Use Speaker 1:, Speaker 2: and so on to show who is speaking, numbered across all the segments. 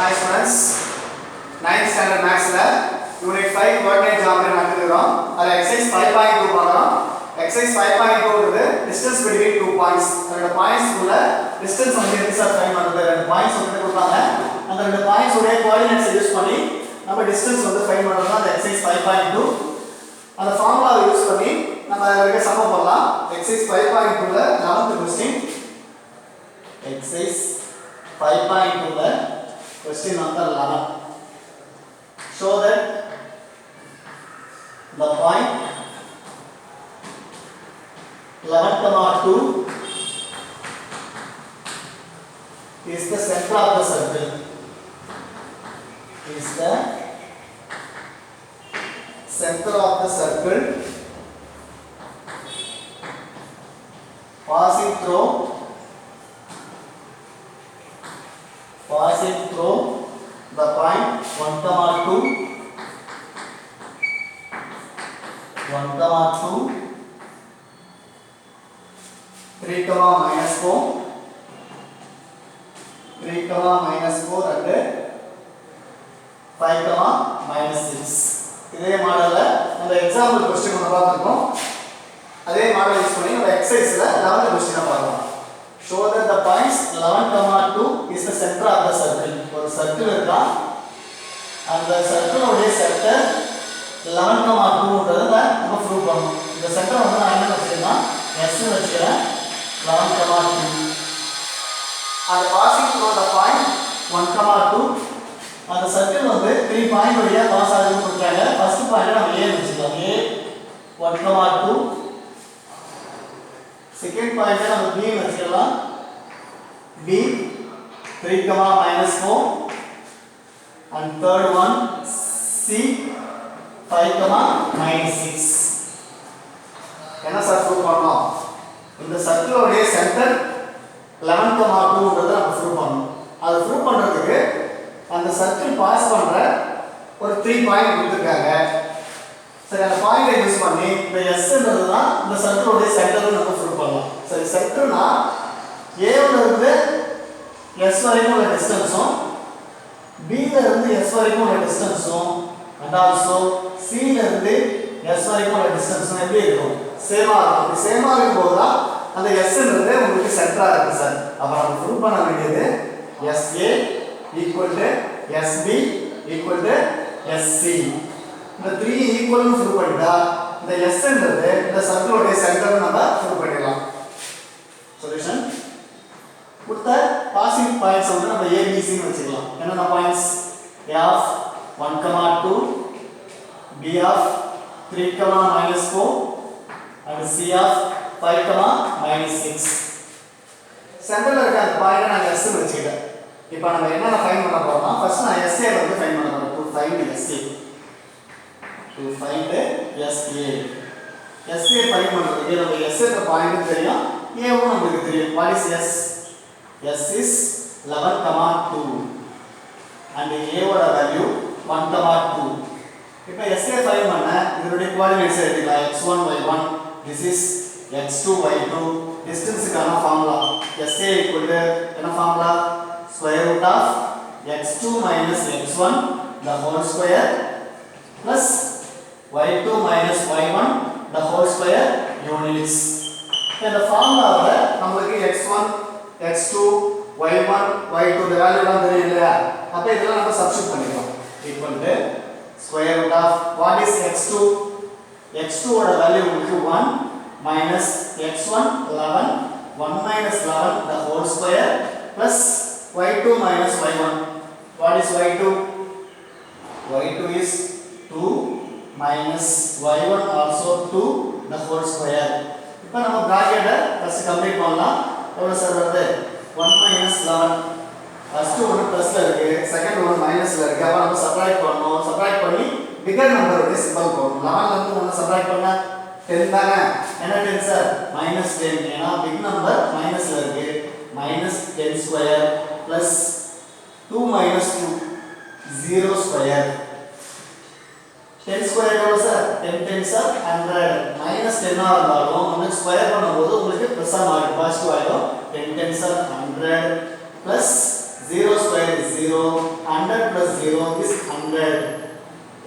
Speaker 1: Hi students, 9th standard maths unit 5 coordinate geometry நடந்துக்கிறோம். அதுல exercise 5.2 பார்க்கறோம். exercise 5.2 ங்கிறது distance between two points. அந்த points உள்ள distance வந்து எப்படி சார் ஃபைண்ட் பண்றது? ரெண்டு பாயிண்ட்ஸ் வந்து கொடுத்தாங்க. அந்த ரெண்டு பாயிண்ட்ஸ் உடைய கோஆர்டினேட்ஸ் யூஸ் பண்ணி நம்ம distance வந்து ஃபைண்ட் பண்றது தான் exercise 5.2. அந்த ஃபார்முலாவை யூஸ் பண்ணி நம்ம அதுக்கு சம பண்ணலாம். exercise 5.2 ல 11th question. exercise 5.2 ல question number 11. Show that the point 11,2 is the center of the circle. Is the center of the circle passing through the point 1,2 3, minus 4 and 5, minus 6. இதே மாடல்ல நம்ம எக்ஸாம்பிள் क्वेश्चन ஒன்னு பார்த்திருக்கோம். அதே model use பண்ணி நம்ம எக்ஸர்சைஸ்ல 11th question பார்க்கலாம். Show that the points 11,2 is the center of the circle. ஒரு சர்க்கிள் இருக்கா, அந்த சர்க்கிள் உடைய சென்டர் 11,2ன்றத நம்ம ப்ரூவ் பண்ணனும். இந்த சென்டர் வந்து நான் என்ன வச்சிருக்கேன்னா S னு வச்சிருக்கேன். 11,2 and passing through the point 1,2. அந்த சர்க்கிள் வந்து 3 பாயிண்ட் வழியா பாஸ் ஆகுதுன்னு சொல்றாங்க. ஃபர்ஸ்ட் பாயிண்ட் நம்ம A வச்சுக்கலாம். A 1,2. செகண்ட் பாயிண்ட் நம்ம B வச்சுக்கலாம். B 3, minus 4 and third one C 5, minus 6. என்ன சார் ப்ரூவ் பண்ணோம்? இந்த சர்க்கிளோட சென்டர் 11,2ன்றத நம்ம ப்ரூவ் பண்ணணும். அது ப்ரூவ் பண்றதுக்கு அந்த சர்க்கிள் பாஸ் பண்ற ஒரு 3 பாயிண்ட் கொடுத்திருக்காங்க. சரி, அந்த பாயிண்டை யூஸ் பண்ணி இந்த S ன்றது தான் இந்த சர்க்கிளோட சென்டர்னு நம்ம ப்ரூவ் பண்ணலாம். சரி, சென்டர்னா A ல இருந்து S வரைக்கும் உள்ள டிஸ்டன்ஸும் B ல இருந்து S வரைக்கும் உள்ள டிஸ்டன்ஸும் and also C ல இருந்து S வரைக்கும் உள்ள டிஸ்டன்ஸும் எப்படி இருக்கும்? சேமா இருக்கும். அப்படி சேமா இருக்கும்போது தான் அந்த S ன்றது உங்களுக்கு சென்டரா இருக்கு சார். அப்ப நம்ம ப்ரூவ் பண்ண வேண்டியது SA equal to SB equal to SC. இந்த 3 ஈக்குவல்னு ப்ரூவ் பண்ணிட்டா இந்த S ன்றது இந்த சர்க்கிளோட சென்டர்னு நம்ம ப்ரூவ் பண்ணிடலாம். சொல்யூஷன் கொடுத்த பாசிங் பாயிண்ட்ஸ் வந்து நம்ம ABC ன்னு வச்சுக்கலாம். என்னென்ன points? A of 1,2, B of 3, minus 4 and C of 5, minus 6. சென்டர்ல இருக்க அந்த பாயிண்ட நான் S ன்னு வச்சுக்கிட்டேன். இப்போ நம்ம என்ன ஃபைண்ட் பண்ண போறோம்னா ஃபர்ஸ்ட் நான் SA வந்து ஃபைண்ட் பண்ண போறேன். to find SA ஃபைண்ட் பண்றதுக்கு நம்ம S ன்ற பாயிண்ட் தெரியும், A வும் நமக்கு தெரியும். what is S? S is 11,2 and A ஓட வேல்யூ 1,2. இப்போ SA ஃபைண்ட் பண்ண இதனுடைய கோஆர்டினேட்ஸ் எடுத்துக்கலாம். x1 y1, this is x2 y2. டிஸ்டன்ஸ்க்கான ஃபார்முலா SA equal to என்ன formula? square root of x2 minus x1 the whole square plus y2 minus y1 the whole square units. இந்த ஃபார்முலால நமக்கு x1 x2 y1 y2 the value எல்லாம் தெரியும் இல்லையா? அப்ப இதெல்லாம் நம்ம சப்ஸ்டிட்யூட் பண்ணிக்கலாம். equal to square root of what is x2? x2 ஓட வேல்யூ உங்களுக்கு 1 minus x1 11 1 minus 11 the whole square plus y2 minus y1. what is y2? y2 is 2 minus y1 also 2 the whole square. இப்போ நம்ம பிராக்கெட்டை first complete பண்ணலாம். எவ்வளவு sir வருது? 1 minus 11. First ஒன்னு பிளஸ்ல இருக்கு, second ஒன்னு மைனஸ்ல இருக்கு. அப்ப நம்ம சப்ட்ராக்ட் பண்ணனும். சப்ட்ராக்ட் பண்ணி பிகர் நம்பரோட சிம்பல் போடணும். 11 ல இருந்து நம்ம சப்ட்ராக்ட் பண்ணா 10 தானே. என்ன 10 சார்? -10. ஏனா பிக் நம்பர் மைனஸ்ல இருக்கு. -10 square plus 2 minus 2 0 square. 10 square எவ்வளவு சார்? 10 10s are 100. -10 ஆ இருந்தாலும் நம்ம ஸ்கொயர் பண்ணும்போது உங்களுக்கு பிளஸ்ஸா மாறும், பாசிட்டிவ் ஆயிடும். 10 10s are 100 plus 0 square is 0 and 0 is 100.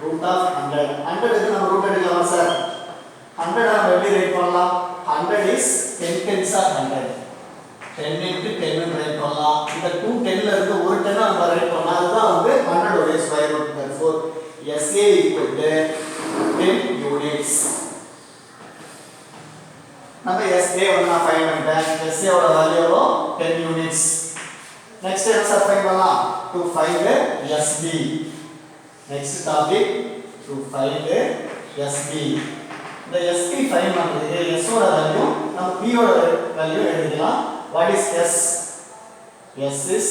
Speaker 1: Root of 100. 100 is நம்ம root எடுக்கலாம் சார். 100 நம்ம எப்படி ரைட் பண்ணலாம்? 100 is 10 tens are 100. 10 into 10 ன்னு ரைட் பண்ணலாம். இந்த 2 10 ல இருந்து ஒரு 10 நம்ம ரைட் பண்ணலாம். அதுதான் வந்து 100 உடைய square root. Therefore SA equal to 10 units. நம்ம SA வந்து நான் ஃபைண்ட் பண்ணிட்டேன். SA ஓட வேல்யூ எவ்வளோ? 10 units. Next என்ன சார் ஃபைண்ட் பண்ணலாம்? To find SB. Next topic to find SB. இந்த SB ஃபைண்ட் பண்றதுக்கு S ஓட வேல்யூ நம்ம B ஓட வேல்யூ எழுதிக்கலாம். What is S? S is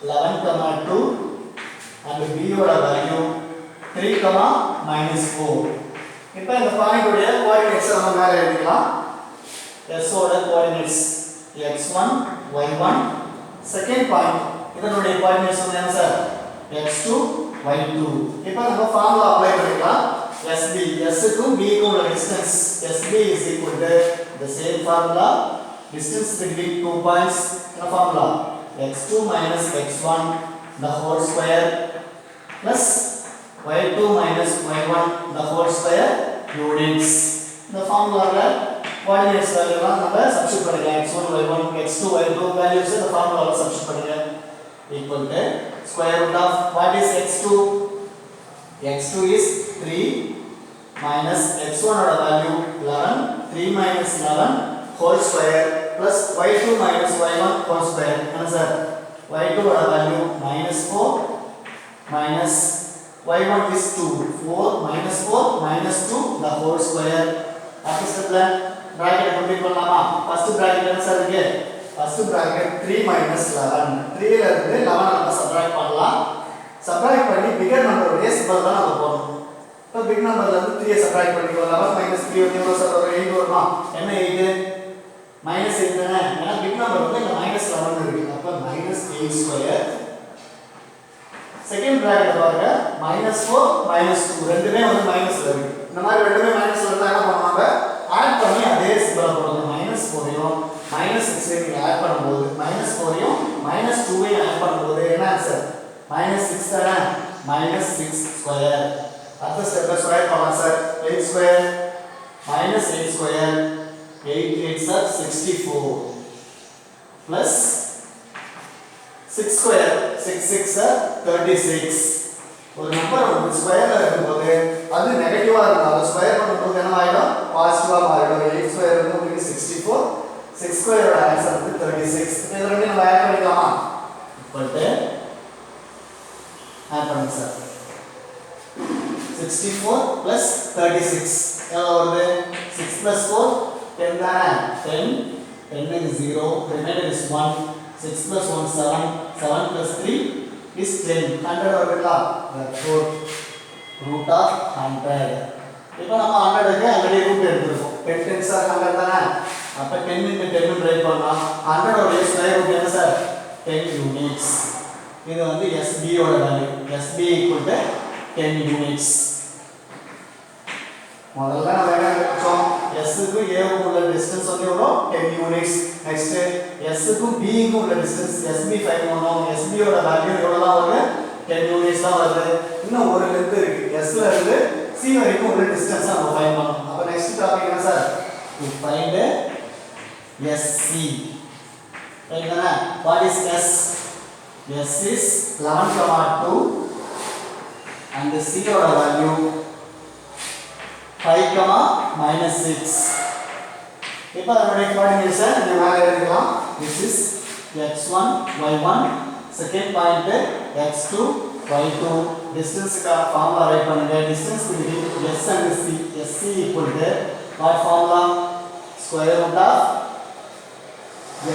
Speaker 1: 11, 2 and B ஓட வேல்யூ 3, -4. இப்போ இந்த பாயிண்ட் உடைய கோஆர்டினேட்ஸ் நம்ம மேல எழுதிக்கலாம். S ஓட coordinates x1 y1. Second point இதனுடைய கோஆர்டினேட்ஸ் வந்து என்ன சார்? x2 y2. இப்போ நம்ம ஃபார்முலா அப்ளை பண்ணிக்கலாம். SB S க்கும் B க்கும் உள்ள distance SB is equal to the same formula, distance between 2 points. இந்த formula x2 minus x1 the whole square plus y2 minus y1 the whole square units. இந்த ஃபார்முலால coordinates வேல்யூலாம் நம்ம substitute பண்ணிக்கலாம். x1 y1 x2 y2 values இந்த ஃபார்முலால substitute பண்ணுங்க. equal to square root of what is x2? x2 is 3 minus x1 oda value 11, 3 minus 11 whole square plus y2 minus y1 whole square. என்ன sir? y2 oda value -4 minus y1 is 2. 4 minus 4 minus 2 the whole square. அடுத்த ஸ்டெப்ல bracket complete பண்ணலாமா? First bracket என்ன sir இருக்கு? First bracket 3 minus 11. 3 ல இருந்து 11 நம்ம subtract பண்ணலாம். சப்ட்ராக்ட் பண்ணி பிகர் நம்பர் உடைய சிம்பல் தான் நம்ம போடணும். இப்போ பிக் நம்பர்ல இருந்து 3 சப்ட்ராக்ட் பண்ணிக்கலாம். 11 - 3 வந்து எவ்வளவு சார் வரும்? 8 வருமா? என்ன 8? -8 தானே. ஏன்னா பிக் நம்பர் வந்து இங்க -11 இருக்கு. அப்ப -8². செகண்ட் பிராக்கெட் பாருங்க -4 -2 ரெண்டுமே வந்து மைனஸ்ல இருக்கு. இந்த மாதிரி ரெண்டுமே மைனஸ்ல இருந்தா என்ன பண்ணுவாங்க? ஆட் பண்ணி அதே சிம்பல் போடுங்க. -4யும் -6ஐயும் நீங்க ஆட் பண்ணும்போது -4யும் -2ஐயும் ஆட் பண்ணும்போது என்ன ஆன்சர்? -6 தானே. -6². அடுத்த ஸ்டெப்ல ஸ்கொயர் பண்ணலாம் sir. 8² -8². 8 8s are 64 plus 6². 6 6 are 36. ஒரு நம்பர் வந்து ஸ்கொயர்ல இருக்கும்போது அது நெகட்டிவா இருந்தாலும் ஸ்கொயர் பண்ணும்போது என்ன ஆயிடும்? பாசிட்டிவா மாறிடும். 8² வந்து உங்களுக்கு 64. 6² ஓட ஆன்சர் வந்து 36. இது ரெண்டையும் நம்ம ஆட் பண்ணிக்கலாமா? பட் ஆட் பண்ணுங்க சார். 64 plus 36 எவ்வளவு வருது? 6 plus 4 10 தானே. 10 10 is 0 remainder is 1. 6 plus 1 7 7 plus 3 is 10. 100 வருதுங்களா? therefore root of 100. இப்போ நம்ம 100க்கு ஆல்ரெடி ரூட் எடுத்துருக்கோம். 10 10s are 100 தானே. அப்ப 10 into 10 ன்னு ரைட் பண்ணலாம். 100 ஓட ஸ்கொயர் ரூட் என்ன சார்? 10 units. இது வந்து SB ஓட value. SB equal to 10 units. முதல்ல நம்ம என்ன வெச்சோம்? S க்கு A க்கு உள்ள டிஸ்டன்ஸ் வந்து எவ்வளோ? 10 units. நெக்ஸ்ட் S க்கு B க்கு உள்ள டிஸ்டன்ஸ் SB ஃபைண்ட் பண்ணோம். SB ஓட வேல்யூ எவ்வளவு வருது? 10 units தான் வருது. இன்னும் ஒரு லென்த் இருக்கு. S ல இருந்து C வரைக்கும் உள்ள டிஸ்டன்ஸ் நம்ம ஃபைண்ட் பண்ணனும். அப்ப நெக்ஸ்ட் டாபிக் என்ன sir? to find SC. ரைட்னா? what is S? S is 11, 2 and C ஓட வேல்யூ 5, -6. இப்போ அதனுடைய கோஆர்டினேட்ஸ் இங்க மேலே எழுதிக்கலாம். this is x1 y1 second point x2 y2 distance का ஃபார்முலா ரைட் பண்ணுங்க. Distance between S and C SC equal to what formula? square root of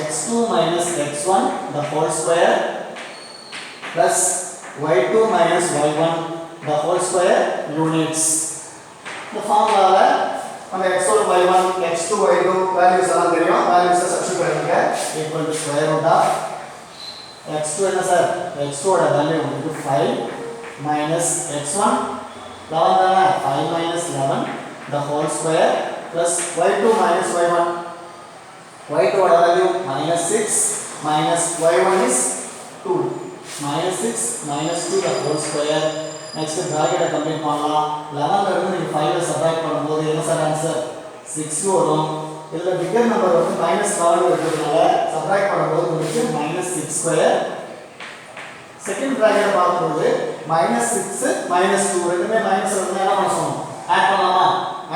Speaker 1: x2 minus x1 the whole square plus y2 minus y1 the whole square units. இந்த ஃபார்முலால நம்ம x1 y1 x2 y2 values எல்லாம் தெரியும். Values substitute பண்ணுங்க. equal to square root of x2 என்ன sir? x2 ஓட value வந்து 5 minus x1 11 தானே. 5 minus 11 the whole square plus y2 minus y1. y2 ஓட value -6 minus y1 is 2. minus 6 minus 2 the whole square. Next bracket complete பண்ணலாம். 11 ல இருந்து நீங்க 5 subtract பண்ணும்போது என்ன சார் ஆன்சர் 6 வரும். இதுல பிக்கர் நம்பர் வந்து -7 இருக்கிறதுனால சப்ட்ராக்ட் பண்ணும்போது உங்களுக்கு -6 ஸ்கொயர். செகண்ட் bracket பார்க்கும்போது -6 -2 ரெண்டுமே மைனஸ் வந்து என்ன பண்ணணும் ஆட் பண்ணலாமா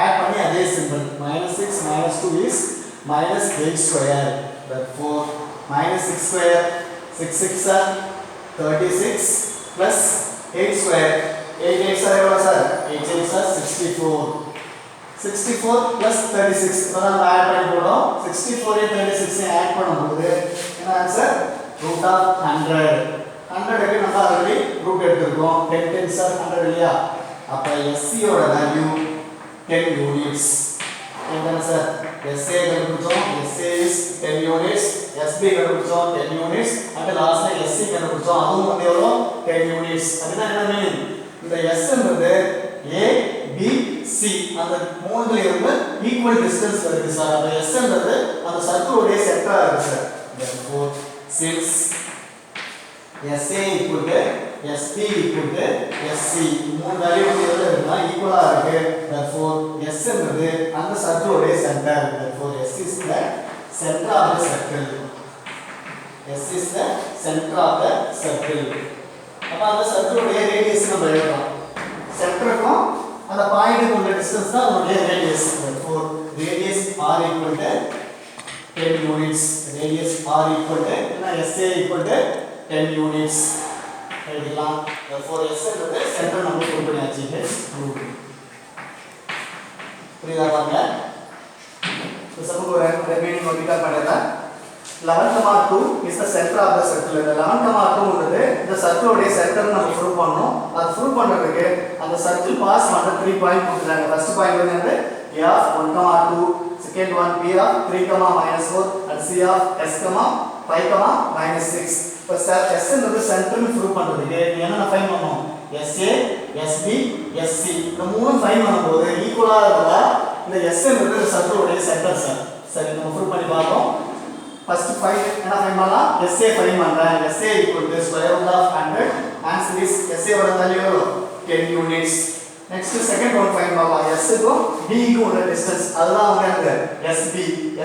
Speaker 1: ஆட் பண்ணி அதே simple -6 -2 is -8 square. Therefore -6 square 6 6 are 36 plus 8 square 8 8 are எவ்வளவு சார் 8 8 are 64 64 plus 36 இப்போ நம்ம ஆட் பண்ணி போறோம் 64 36 ஆட் பண்ணும்போது என்ன ஆன்சர் √100 100 க்கு நம்ம ஆல்ரெடி ரூட் எடுத்துறோம் 10 10s are 100 இல்லையா அப்ப SC ஓட வேல்யூ 10 யூனிட்ஸ் என்ன சார் SA கண்டுபிடிச்சோம் SA is 10 units SB கண்டுபிடிச்சோம் 10 units and லாஸ்ட்ல SC கண்டுபிடிச்சோம் அதுவும் வந்து எவ்வளவு 10 units அப்படினா என்ன மீனிங் இந்த S ன்றது A B C அந்த மூணுல இருந்து ஈக்குவல் டிஸ்டன்ஸ் வருது சார் அந்த S ன்றது அந்த சர்க்கிளோட சென்டரா இருக்கு sir therefore since SA equal to SB equal to SC மூணு வேல்யூ எவ்வளவு இருக்குன்னா ஈக்குவலா இருக்கு therefore S ன்றது அந்த சர்க்கிளோட centre therefore S is the center of the circle S is the center of the circle அப்ப அந்த சர்க்கிளோட ரேடியஸ் நம்ம எழுதலாம் சென்டருக்கும் அந்த பாயிண்ட்க்கு உள்ள டிஸ்டன்ஸ் தான் அதோட radius therefore radius r equal to 10 units radius r equal to என்ன SA equal to 10 units எழுதலாம் therefore S ன்றது சென்டர் நம்ம புட் பண்ணியாச்சு ரூட் புரியுதா பாருங்க तो सबको ரிமைனிங் ஒபிட்டா பண்ணதா 11,2 is the center of the circle இந்த 11,2 ன்றது இந்த சர்க்கிளோட சென்டர் நம்ம ப்ரூவ் பண்ணனும் அது ப்ரூவ் பண்றதுக்கு அந்த சர்க்கிள் பாஸ் பண்ற 3 பாயிண்ட் கொடுத்தாங்க ஃபர்ஸ்ட் பாயிண்ட் வந்து என்னது A of 1,2 second one B of 3, -4 and C of S, 5, -6 இப்போ S ன்றது சென்டர்னு ப்ரூவ் பண்றதுக்கு நீ என்ன ஃபைண்ட் பண்ணனும் SA SB SC இந்த மூணும் ஃபைண்ட் பண்ணும்போது ஈக்குவலா இருந்தா இந்த S ன்றது சர்க்கிளோட சென்டர் சார் சரி நம்ம ப்ரூவ் பண்ணி பார்ப்போம் ஃபர்ஸ்ட் ஃபைண்ட் என்ன ஃபைண்ட் பண்ணலாம் SA ஃபைண்ட் பண்றேன் SA square root of 100 answer is SA ஓட value 10 units next second one find பண்ணலாம் S க்கும் B க்கும் உள்ள டிஸ்டன்ஸ் அதுதான் வந்து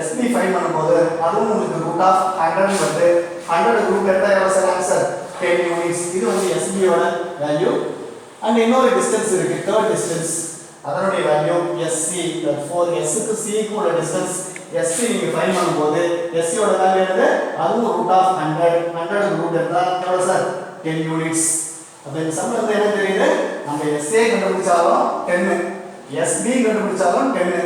Speaker 1: SB ஃபைண்ட் பண்ணும்போது அதுவும் உங்களுக்கு √100 வருது 100 ரூட் எடுத்தா எவ்வளவு சார் ஆன்சர் 10 units இது வந்து SB ஓட வேல்யூ and இன்னொரு டிஸ்டன்ஸ் இருக்கு தேர்ட் டிஸ்டன்ஸ் அதனுடைய வேல்யூ SC therefore S க்கு C க்கு உள்ள டிஸ்டன்ஸ் SC நீங்க ஃபைண்ட் பண்ணும்போது SC ஓட வேல்யூ என்னது அதுவும் √100 ரூட் எடுத்தா எவ்வளவு சார் 10 units அப்ப இந்த சம்ல இருந்து என்ன தெரியுது நம்ம SA கண்டுபிடிச்சாலும் 10 SB கண்டுபிடிச்சாலும் 10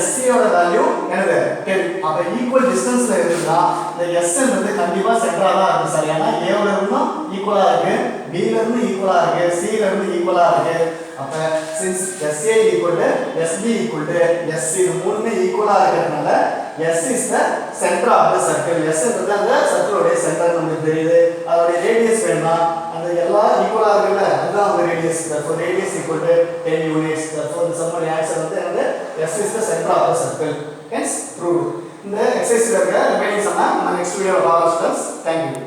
Speaker 1: SC ஓட வேல்யூ என்னது 10 அப்ப ஈக்குவல் டிஸ்டன்ஸ்ல இருந்தா இந்த S ன்றது கண்டிப்பா சென்டரா தான் இருக்கு சார் ஏனா A ல இருந்தும் ஈக்குவலா இருக்கு B ல இருந்து ஈக்குவலா இருக்கு C ல இருந்து ஈக்குவலா இருக்கு அப்ப since SA equal to SB equal to SC இது மூணுமே ஈக்குவலா இருக்கிறதுனால S is the center of the circle S ன்றது அந்த சர்க்கிளோட சென்டர் நமக்கு தெரியுது அதோட ரேடியஸ் வேணும்னா அந்த எல்லா ஈக்குவலா இருக்குல்ல அதுதான் அந்த radius therefore radius equal to 10 units therefore the sum answer வந்து என்னது S is the center of the circle hence proved இந்த எக்ஸர்சைஸ்ல இருக்க ரிமைனிங் சம் நம்ம நெக்ஸ்ட் வீடியோல பார்க்கலாம் ஸ்டூடண்ட்ஸ் thank you